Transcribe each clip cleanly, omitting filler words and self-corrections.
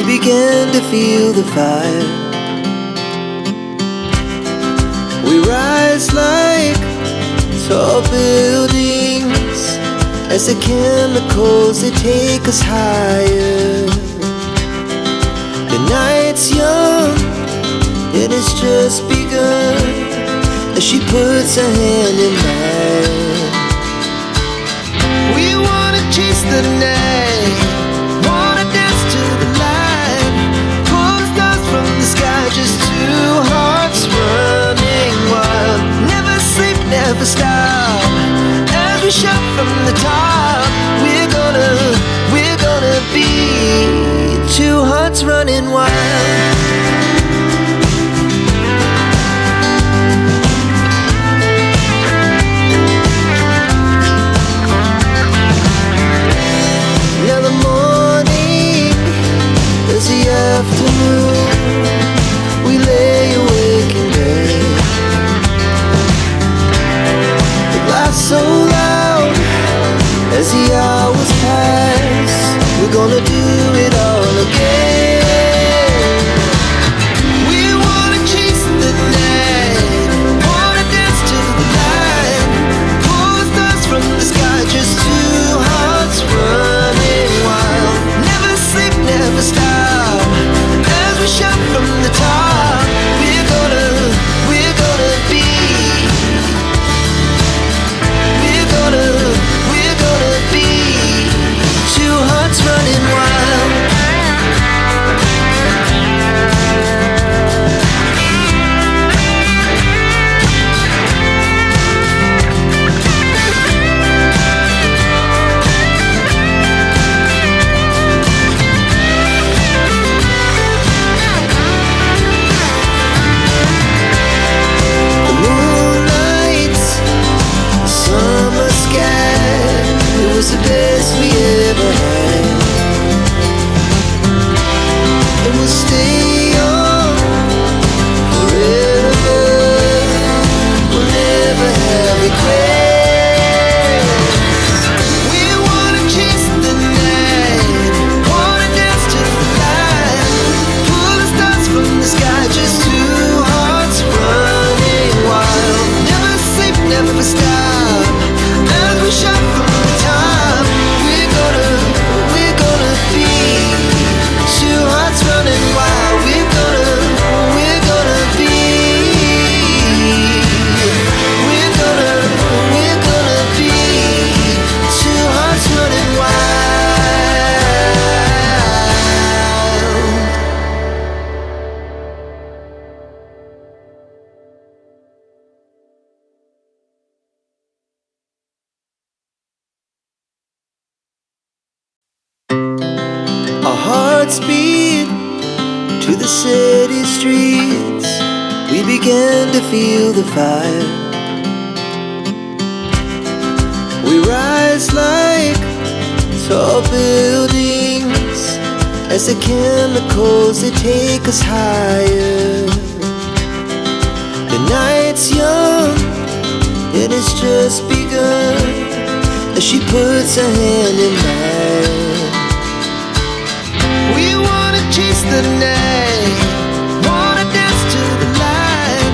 we began to feel the fire. We rise like tall buildings as the chemicals, they take us higher. The night's young, it has just begun, as she puts her hand in mine. We wanna chase the night, wanna dance to the light, pull the stars from the sky, just two hearts running wild. Never sleep, never stop, as we shout from the top. We're gonna be two hearts running wild. Now the morning is the afternoon, we lay awake in bed. The laughs so loud as the hours pass, we're gonna do it all again. We wanna chase the night, wanna dance to the light, pull the stars from the sky, just two hearts running wild. Never sleep, never stop, as we shout from the top. We're gonna be, we're gonna be two hearts running wild. The moonlight, summer sky, it was the best we ever had. And we'll stay on forever, we'll never have regrets. We wanna chase the night, wanna dance to the light, pull the stars from the sky, just two hearts running wild. Never sleep, never stop, as we shout from the top. We're gonna be two hearts running wild. We're gonna be, we're gonna be two hearts running wild. Our hearts beat to the city streets, we began to feel the fire. We rise like tall buildings as the chemicals, they take us higher. The night's young, it has just begun, as she puts her hand in mine. We wanna chase the night, wanna dance to the light,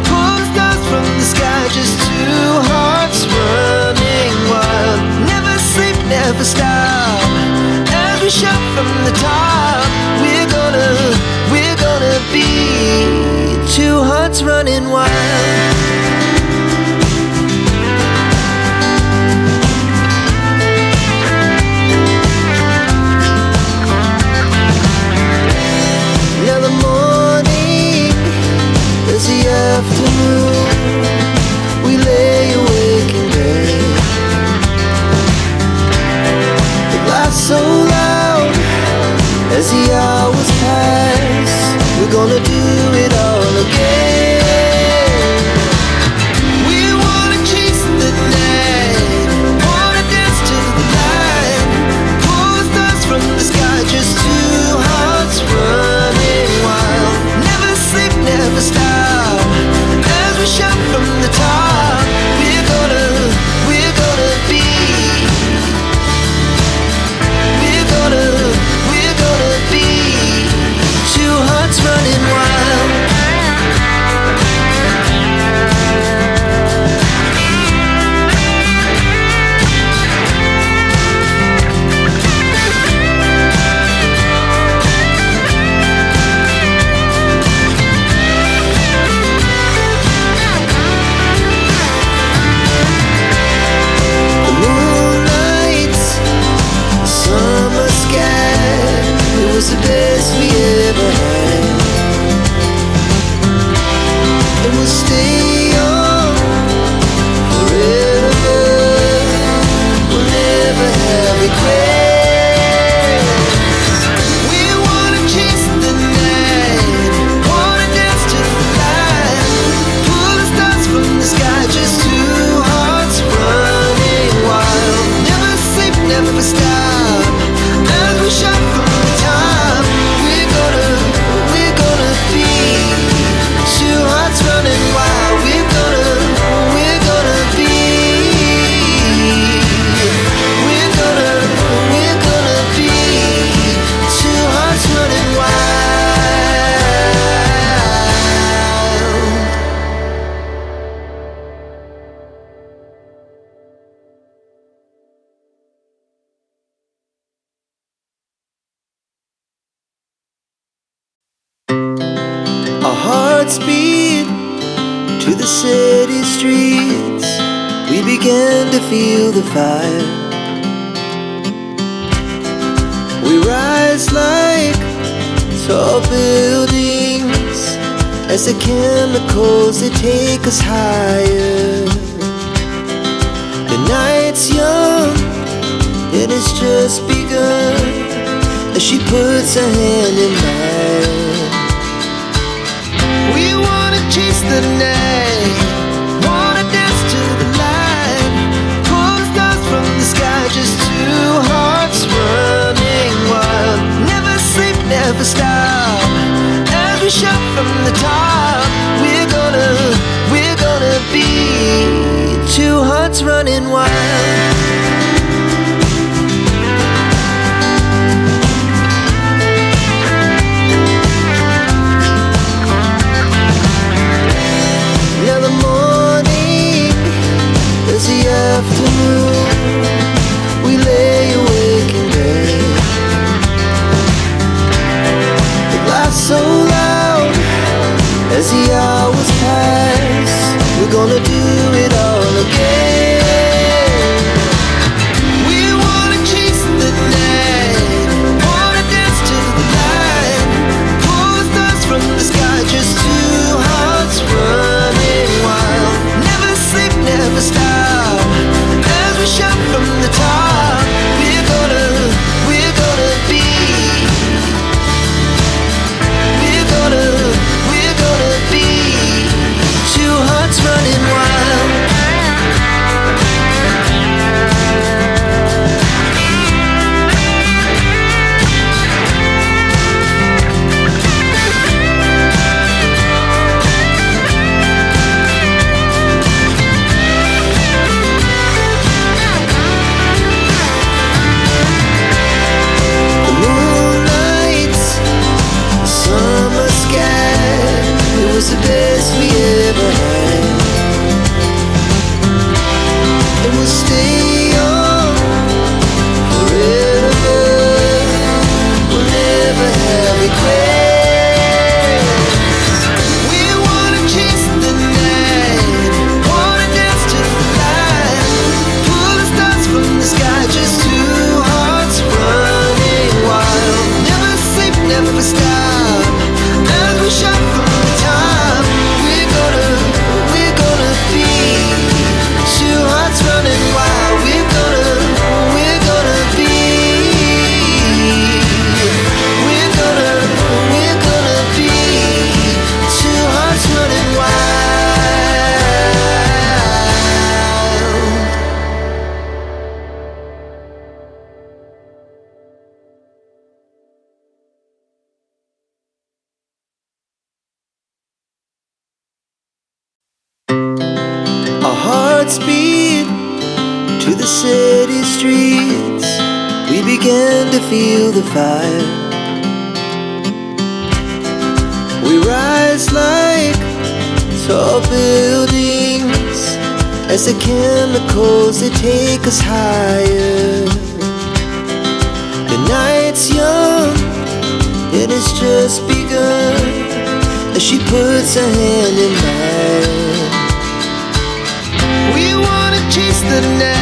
pull the stars from the sky, just two hearts running wild. Never sleep, never stop, as we shout from the top. We're gonna be two hearts running wild. Now the morning is the afternoon, we lay awake in bed. The laughs so loud as the hours pass, we're gonna do it all again. We wanna chase the night, wanna dance to the light, pull the stars from the sky, just two hearts running wild. Never sleep, never stop, as we shout from the top. We're gonna be, we're gonna be was the best we ever had. And we'll stay on forever. We'll never have regrets. We wanna chase the night, wanna dance to the light, pull the stars from the sky, just two hearts running wild. Never sleep, never stop, as we shout from the top. We're gonna be two hearts running wild. We're gonna be two hearts running wild. Our hearts beat to the city streets. We began to feel the fire. We rise like tall buildings as the chemicals, they take us higher. The night's young, it has just begun, as she puts her hand in mine. We wanna chase the night, wanna dance to the light, pull the stars from the sky, just two hearts running wild. Never sleep, never stop, as we shout from the top. We're gonna be two hearts running wild. Now the morning is the afternoon. We lay awake in bed. The laughs so loud as the hours pass. We're gonna do it all again. We wanna chase the night, wanna dance to the light, pull the stars from the sky, just two hearts running wild. Never sleep, never stop, as we shout from the top. We're gonna be two hearts running wild. The moonlight, summer sky, it was the best we ever had. And we'll stay on forever. We'll never have regrets. We wanna chase the night, wanna dance to the light, pull the stars from the sky, just two hearts running wild. Never sleep, never stop, as we shout from the top. We're gonna be two hearts running wild. We're gonna be two hearts running wild. Our hearts beat to the city streets. We began to feel the fire. We rise like tall buildings as the chemicals, they take us higher. The night's young, it has just begun, as she puts her hand in mine. We wanna chase the night,